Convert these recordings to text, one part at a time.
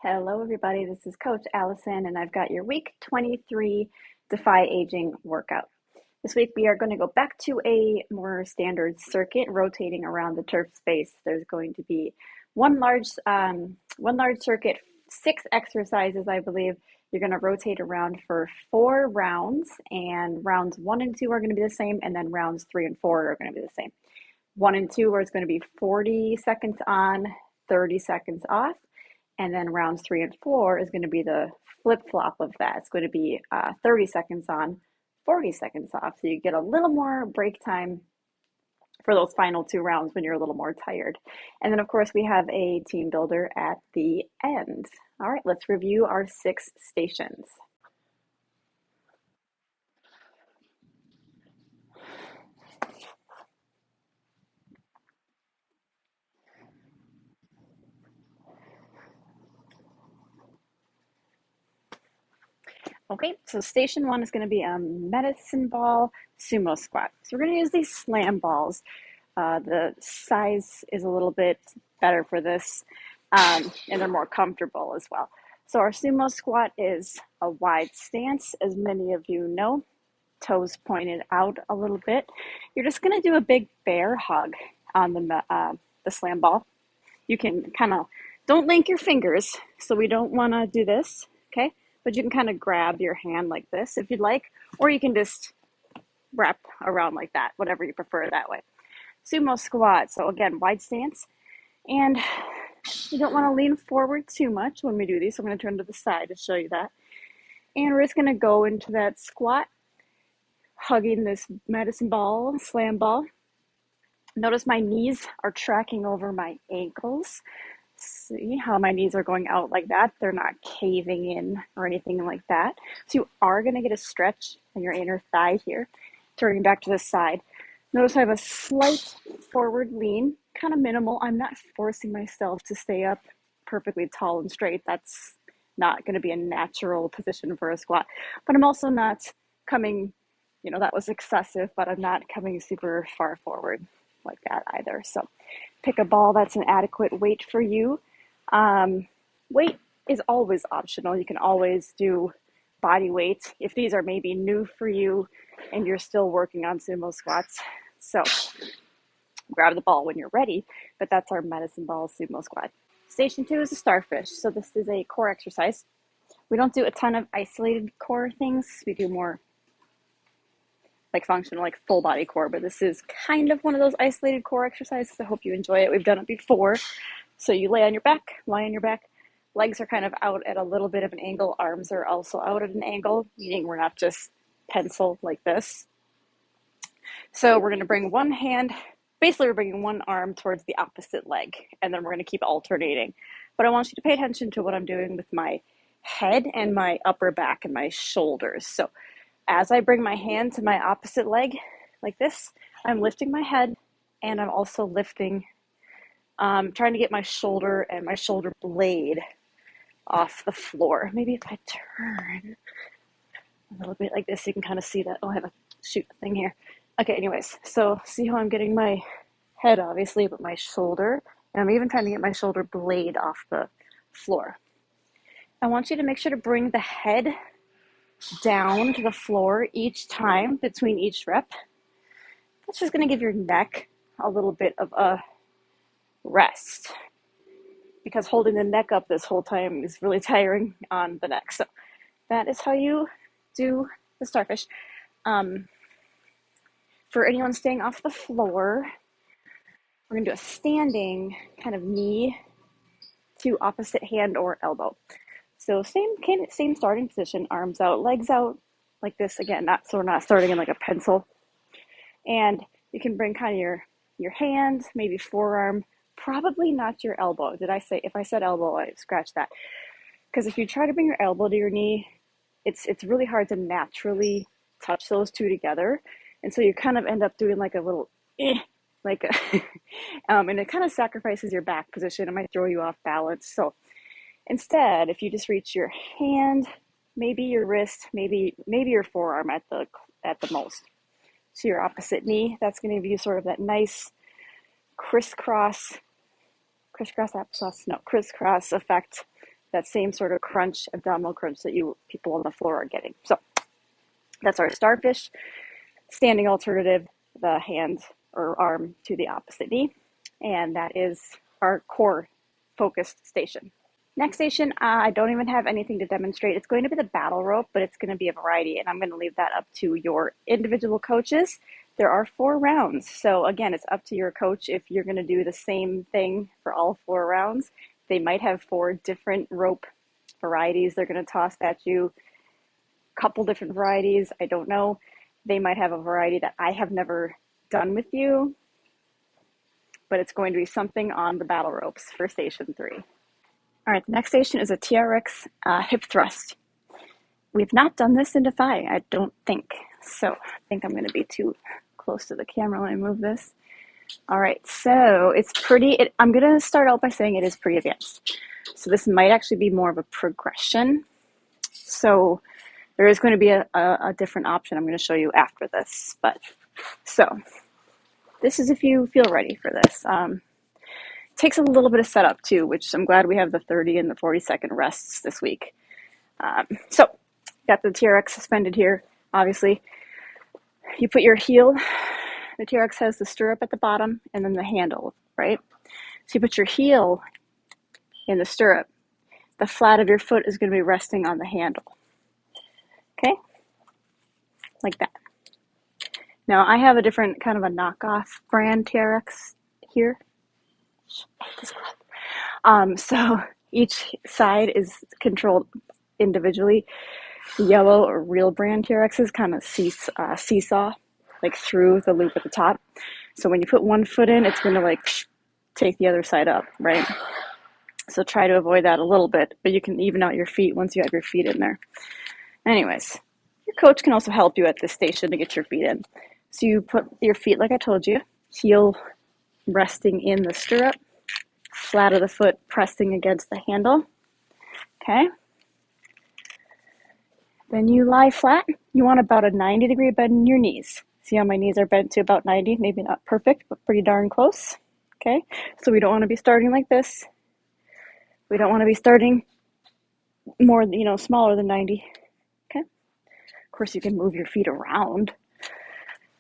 Hello, everybody. This is Coach Allison, and I've got your week 23 Defy Aging workout. This week, we are going to go back to a more standard circuit, rotating around the turf space. There's going to be one large circuit, 6 exercises, I believe. You're going to rotate around for 4 rounds, and rounds 1 and 2 are going to be the same, and then rounds 3 and 4 are going to be the same. 1 and 2 is going to be 40 seconds on, 30 seconds off. And then rounds 3 and 4 is going to be the flip-flop of that. It's going to be 30 seconds on, 40 seconds off. So you get a little more break time for those final 2 rounds when you're a little more tired. And then, of course, we have a team builder at the end. All right, let's review our 6 stations. Okay, so station 1 is going to be a medicine ball sumo squat. So we're going to use these slam balls. The size is a little bit better for this, and they're more comfortable as well. So our sumo squat is a wide stance, as many of you know, toes pointed out a little bit. You're just going to do a big bear hug on the slam ball. You can kind of, don't link your fingers, so we don't want to do this, okay? But you can kind of grab your hand like this if you'd like, or you can just wrap around like that, whatever you prefer that way. Sumo squat, so again, wide stance, and you don't want to lean forward too much when we do these, so I'm going to turn to the side to show you that. And we're just going to go into that squat, hugging this medicine ball, slam ball. Notice my knees are tracking over my ankles. See how my knees are going out like that? They're not caving in or anything like that. So you are going to get a stretch in your inner thigh here. Turning back to the side. Notice I have a slight forward lean, kind of minimal. I'm not forcing myself to stay up perfectly tall and straight. That's not going to be a natural position for a squat. But I'm also not coming, that was excessive, but I'm not coming super far forward like that either. So pick a ball that's an adequate weight for you. Weight is always optional. You can always do body weight if these are maybe new for you and you're still working on sumo squats. So grab the ball when you're ready, but that's our medicine ball sumo squat. Station 2 is a starfish. So this is a core exercise. We don't do a ton of isolated core things. We do more like functional, like full body core, but this is kind of one of those isolated core exercises. I hope you enjoy it. We've done it before. So you lie on your back, legs are kind of out at a little bit of an angle, arms are also out at an angle, meaning we're not just pencil like this. So we're going to bring one hand, basically we're bringing one arm towards the opposite leg, and then we're going to keep alternating. But I want you to pay attention to what I'm doing with my head and my upper back and my shoulders. So as I bring my hand to my opposite leg, like this, I'm lifting my head, and I'm also lifting, trying to get my shoulder and my shoulder blade off the floor. Maybe if I turn a little bit like this, you can kind of see that. Oh, I have a shoot thing here. Okay, anyways, so see how I'm getting my head, obviously, but my shoulder, and I'm even trying to get my shoulder blade off the floor. I want you to make sure to bring the head down to the floor each time between each rep. That's just going to give your neck a little bit of a rest, because holding the neck up this whole time is really tiring on the neck. So that is how you do the starfish. For anyone staying off the floor, we're going to do a standing kind of knee to opposite hand or elbow. So same starting position, arms out, legs out, like this again. So we're not starting in like a pencil. And you can bring kind of your hand, maybe forearm, probably not your elbow. If I said elbow, I scratch that. Because if you try to bring your elbow to your knee, it's really hard to naturally touch those two together. And so you kind of end up doing like a little, and it kind of sacrifices your back position. It might throw you off balance. So instead, if you just reach your hand, maybe your wrist, maybe your forearm at the most, to your opposite knee, that's going to give you sort of that nice crisscross effect that same sort of crunch, abdominal crunch that you people on the floor are getting. So that's our starfish. Standing alternative, the hand or arm to the opposite knee. And that is our core focused station. Next station, I don't even have anything to demonstrate. It's going to be the battle rope, but it's going to be a variety, and I'm going to leave that up to your individual coaches. There are 4 rounds, so again, it's up to your coach if you're going to do the same thing for all 4 rounds. They might have 4 different rope varieties they're going to toss at you, a couple different varieties, I don't know. They might have a variety that I have never done with you, but it's going to be something on the battle ropes for station 3. All right, the next station is a TRX hip thrust. We've not done this in Defy, I don't think. So I think I'm going to be too close to the camera when I move this. All right, so it's I'm going to start out by saying it is pretty advanced. So this might actually be more of a progression. So there is going to be a different option I'm going to show you after this. But so this is if you feel ready for this. Takes a little bit of setup too, which I'm glad we have the 30 and the 40-second rests this week. So got the TRX suspended here, obviously. You put your heel, the TRX has the stirrup at the bottom and then the handle, right? So you put your heel in the stirrup. The flat of your foot is going to be resting on the handle. Okay? Like that. Now I have a different kind of a knockoff brand TRX here. So each side is controlled individually. The yellow or real brand TRXs kind of seesaw like through the loop at the top. So when you put one foot in, it's going to like take the other side up, right? So try to avoid that a little bit, but you can even out your feet once you have your feet in there. Anyways, your coach can also help you at this station to get your feet in. So you put your feet, like I told you, heel resting in the stirrup, flat of the foot pressing against the handle. Okay. Then you lie flat. You want about a 90-degree bend in your knees. See how my knees are bent to about 90? Maybe not perfect, but pretty darn close. Okay. So we don't want to be starting like this. We don't want to be starting more, smaller than 90. Okay. Of course, you can move your feet around.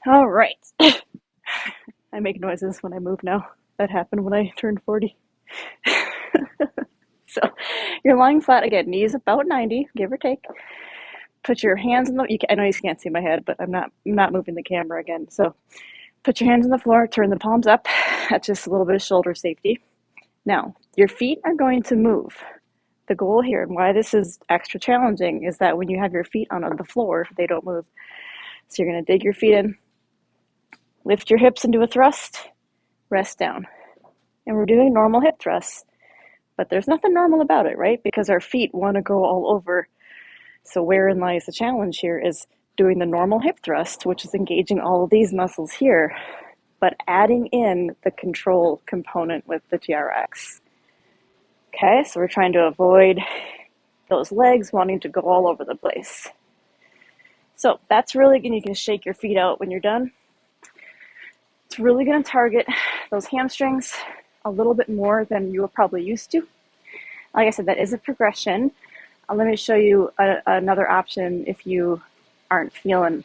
All right. I make noises when I move now. That happened when I turned 40. So you're lying flat again, knees about 90, give or take. Put your hands on I know you can't see my head, but I'm not moving the camera again. So put your hands on the floor, turn the palms up. That's just a little bit of shoulder safety. Now, your feet are going to move. The goal here, and why this is extra challenging, is that when you have your feet on the floor, they don't move. So you're going to dig your feet in, lift your hips into a thrust, rest down. And we're doing normal hip thrusts, but there's nothing normal about it, right? Because our feet want to go all over. So wherein lies the challenge here is doing the normal hip thrust, which is engaging all of these muscles here, but adding in the control component with the TRX. Okay, so we're trying to avoid those legs wanting to go all over the place. So that's really good. You can shake your feet out when you're done. It's really going to target those hamstrings a little bit more than you were probably used to. Like I said, that is a progression. Let me show you another option if you aren't feeling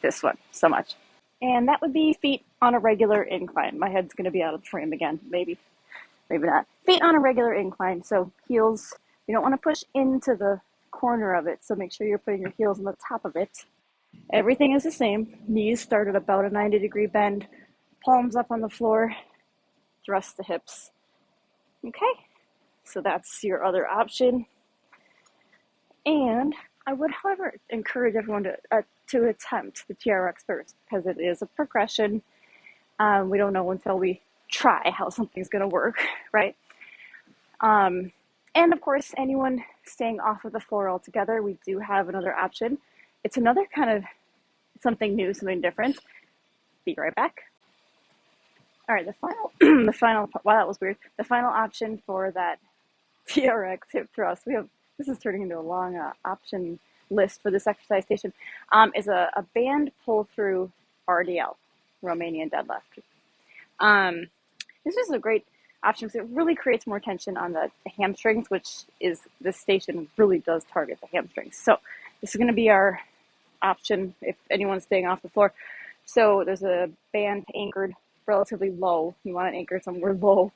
this one so much. And that would be feet on a regular incline. My head's going to be out of the frame again, maybe not. Feet on a regular incline, so heels, you don't want to push into the corner of it, so make sure you're putting your heels on the top of it. Everything is the same. Knees start at about a 90-degree bend, palms up on the floor, thrust the hips. Okay, so that's your other option. And I would, however, encourage everyone to attempt the TRX first, because it is a progression. We don't know until we try how something's going to work, right? And of course, anyone staying off of the floor altogether, we do have another option. It's another kind of something new, something different. Be right back. All right, the final, wow, that was weird. The final option for that TRX hip thrust, this is turning into a long option list for this exercise station, is a band pull through RDL, Romanian deadlift. This is a great option because it really creates more tension on the hamstrings, which is this station really does target the hamstrings. So this is going to be our option if anyone's staying off the floor. So there's a band anchored relatively low. You want it anchored somewhere low.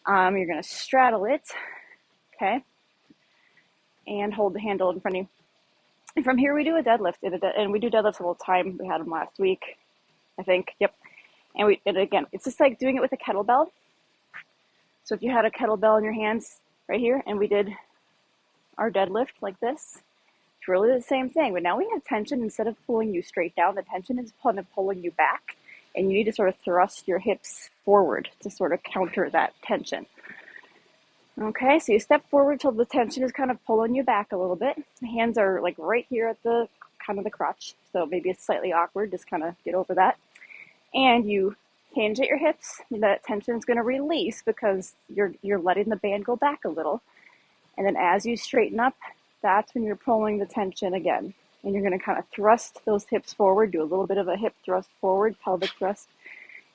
You're going to straddle it, okay, and hold the handle in front of you. And from here we do a deadlift, and we do deadlifts all the time. We had them last week, I think. Yep. And again, it's just like doing it with a kettlebell. So if you had a kettlebell in your hands right here, and we did our deadlift like this, it's really the same thing. But now we have tension. Instead of pulling you straight down, the tension is kind of pulling you back, and you need to sort of thrust your hips forward to sort of counter that tension. Okay, so you step forward till the tension is kind of pulling you back a little bit. The hands are like right here at the kind of the crotch, so maybe it's slightly awkward. Just kind of get over that. And you hinge at your hips. That tension is going to release because you're letting the band go back a little. And then as you straighten up, that's when you're pulling the tension again. And you're going to kind of thrust those hips forward, do a little bit of a hip thrust forward, pelvic thrust,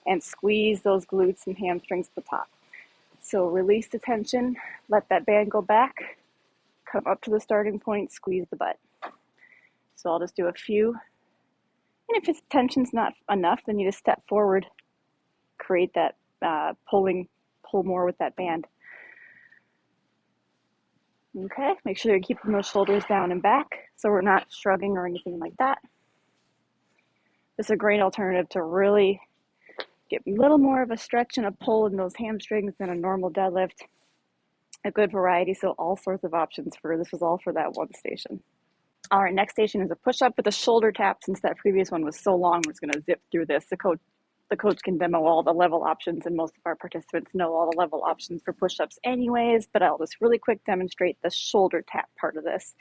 and squeeze those glutes and hamstrings at the top. So release the tension, let that band go back, come up to the starting point, squeeze the butt. So I'll just do a few. And if the tension's not enough, then you just step forward, create that pull more with that band. Okay, make sure you're keeping those shoulders down and back so we're not shrugging or anything like that. This is a great alternative to really get a little more of a stretch and a pull in those hamstrings than a normal deadlift. A good variety, so all sorts of options for this was all for that one station. All right, next station is a push-up with a shoulder tap. Since that previous one was so long, we're just going to zip through this. The coach can demo all the level options, and most of our participants know all the level options for push-ups anyways, but I'll just really quick demonstrate the shoulder tap part of this.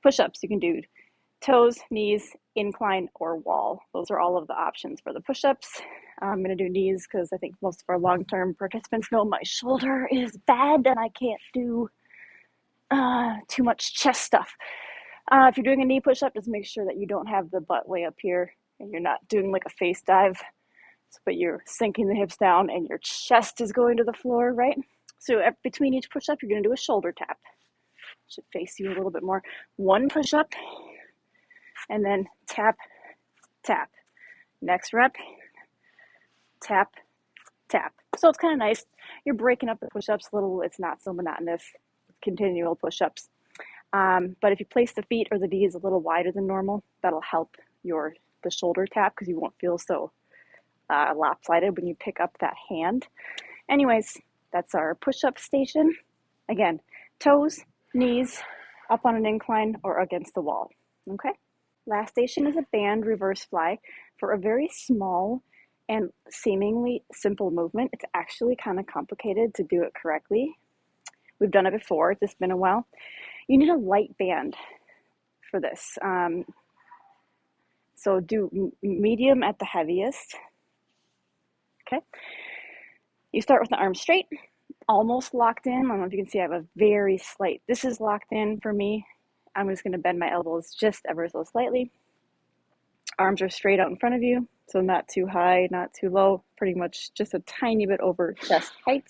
Push-ups, you can do toes, knees, incline, or wall. Those are all of the options for the push-ups. I'm going to do knees because I think most of our long-term participants know my shoulder is bad and I can't do too much chest stuff. If you're doing a knee push-up, just make sure that you don't have the butt way up here and you're not doing like a face dive, but you're sinking the hips down and your chest is going to the floor, right? So between each push-up, you're going to do a shoulder tap. Should face you a little bit more. One push-up, and then tap, tap. Next rep, tap, tap. So it's kind of nice. You're breaking up the push-ups a little. It's not so monotonous. Continual push-ups. But if you place the feet or the knees a little wider than normal, that'll help the shoulder tap because you won't feel so lopsided when you pick up that hand. Anyways, that's our push-up station. Again, toes, knees, up on an incline or against the wall. Okay? Last station is a band reverse fly for a very small and seemingly simple movement. It's actually kind of complicated to do it correctly. We've done it before. It's just been a while. You need a light band for this. So do medium at the heaviest. Okay. You start with the arms straight, almost locked in. I don't know if you can see I have a very slight. This is locked in for me. I'm just going to bend my elbows just ever so slightly. Arms are straight out in front of you, so not too high, not too low, pretty much just a tiny bit over chest height.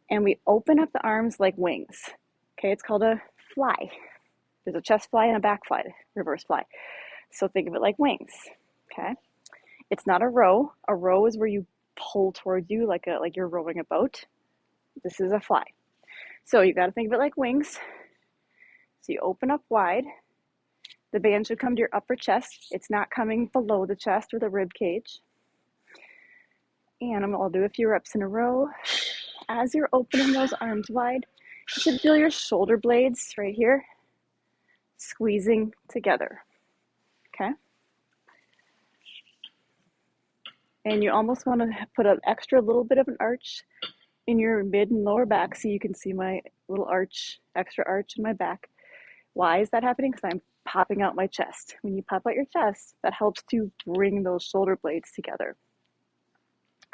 And we open up the arms like wings. Okay, it's called a fly. There's a chest fly and a back fly, reverse fly. So think of it like wings. Okay, it's not a row. A row is where you pull towards you like you're rowing a boat. This is a fly. So you got to think of it like wings. So you open up wide. The band should come to your upper chest. It's not coming below the chest or the rib cage. And I'll do a few reps in a row. As you're opening those arms wide, you should feel your shoulder blades right here squeezing together. Okay? And you almost want to put an extra little bit of an arch in your mid and lower back so you can see my little extra arch in my back. Why is that happening? Because I'm popping out my chest. When you pop out your chest, that helps to bring those shoulder blades together.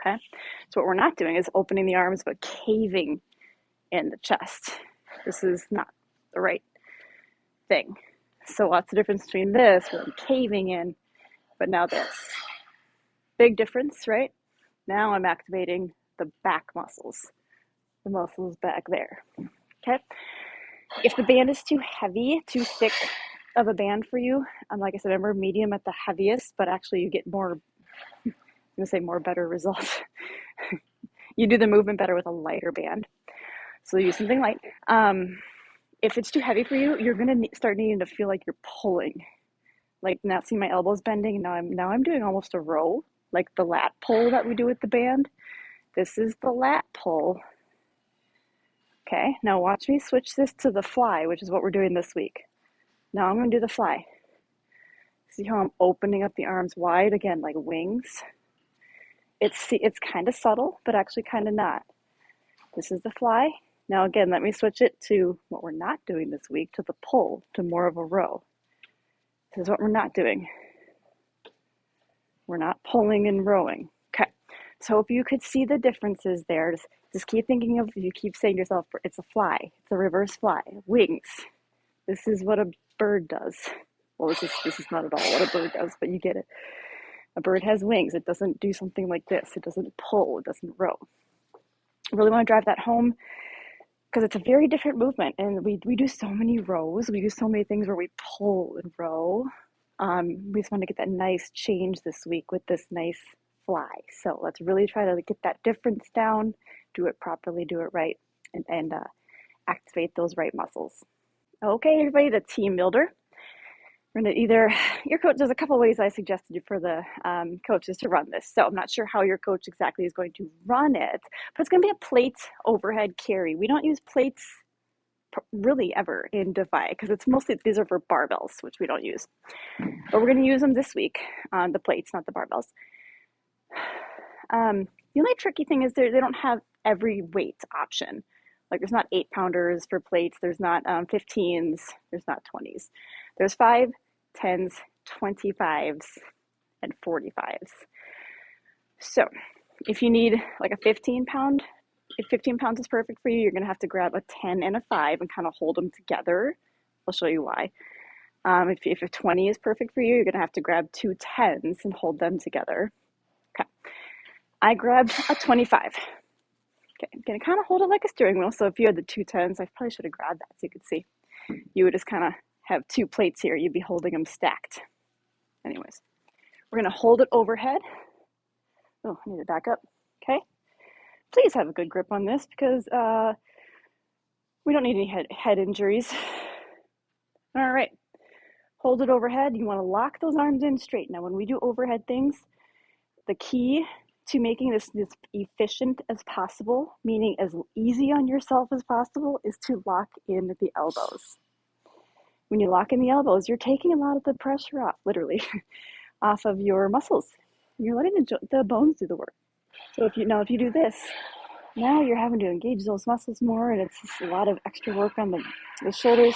Okay? So what we're not doing is opening the arms but caving in the chest. This is not the right thing. So what's the difference between this, where I'm caving in, but now this? Big difference, right? Now I'm activating the back muscles, the muscles back there. Okay. If the band is too heavy, too thick of a band for you, like I said, remember medium at the heaviest, but actually you get more, I'm going to say more better results. You do the movement better with a lighter band. So use something light. If it's too heavy for you, you're going to start needing to feel like you're pulling. Like now, see my elbows bending. Now I'm doing almost a row, like the lat pull that we do with the band. This is the lat pull. Okay, now watch me switch this to the fly, which is what we're doing this week. Now I'm going to do the fly. See how I'm opening up the arms wide again, like wings? It's kind of subtle, but actually kind of not. This is the fly. Now again, let me switch it to what we're not doing this week, to the pull, to more of a row. This is what we're not doing. We're not pulling and rowing. Okay, so hope you could see the differences there. Just keep thinking of, you keep saying to yourself, it's a fly, it's a reverse fly, wings. This is what a bird does. Well, this is not at all what a bird does, but you get it. A bird has wings. It doesn't do something like this. It doesn't pull, it doesn't row. I really want to drive that home because it's a very different movement, and we do so many rows. We do so many things where we pull and row. We just want to get that nice change this week with this nice fly. So let's really try to get that difference down, do it properly, do it right, and activate those right muscles. Okay, everybody, the team builder. We're going to either, your coach, there's a couple ways I suggested for the coaches to run this. So I'm not sure how your coach exactly is going to run it, but it's going to be a plate overhead carry. We don't use plates really ever in Defy because it's mostly, these are for barbells, which we don't use. But we're going to use them this week on the plates, not the barbells. The only tricky thing is they don't have every weight option. Like there's not 8-pounders for plates, there's not 15s, there's not 20s. There's 5, 10s, 25s, and 45s. So if you need like a 15-pound, if 15 pounds is perfect for you, you're going to have to grab a 10 and a 5 and kind of hold them together. I'll show you why. If a 20 is perfect for you, you're going to have to grab 2 10s and hold them together. Okay. I grabbed a 25. Okay, I'm going to kind of hold it like a steering wheel. So if you had the 2 10s, I probably should have grabbed that so you could see. You would just kind of have 2 plates here. You'd be holding them stacked. Anyways, we're going to hold it overhead. Oh, I need to back up. Okay. Please have a good grip on this because we don't need any head injuries. All right. Hold it overhead. You want to lock those arms in straight. Now, when we do overhead things, the key to making this efficient as possible, meaning as easy on yourself as possible, is to lock in the elbows. When you lock in the elbows, you're taking a lot of the pressure off, literally, off of your muscles. You're letting the bones do the work. So if you do this, now you're having to engage those muscles more, and it's just a lot of extra work on the shoulders.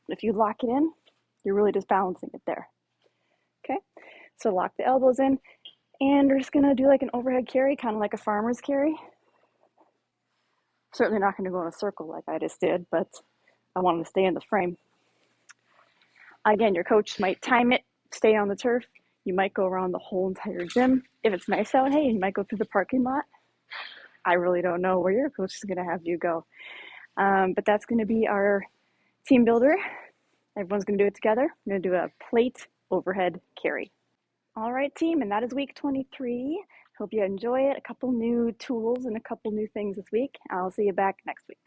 If you lock it in, you're really just balancing it there. Okay, so lock the elbows in, and we're just gonna do like an overhead carry, kind of like a farmer's carry. Certainly not gonna go in a circle like I just did, but I wanted to stay in the frame. Again, your coach might time it, stay on the turf. You might go around the whole entire gym. If it's nice out, hey, you might go through the parking lot. I really don't know where your coach is gonna have you go. But that's gonna be our team builder. Everyone's gonna do it together. I'm gonna do a plate overhead carry. All right, team, and that is week 23. Hope you enjoy it. A couple new tools and a couple new things this week. I'll see you back next week.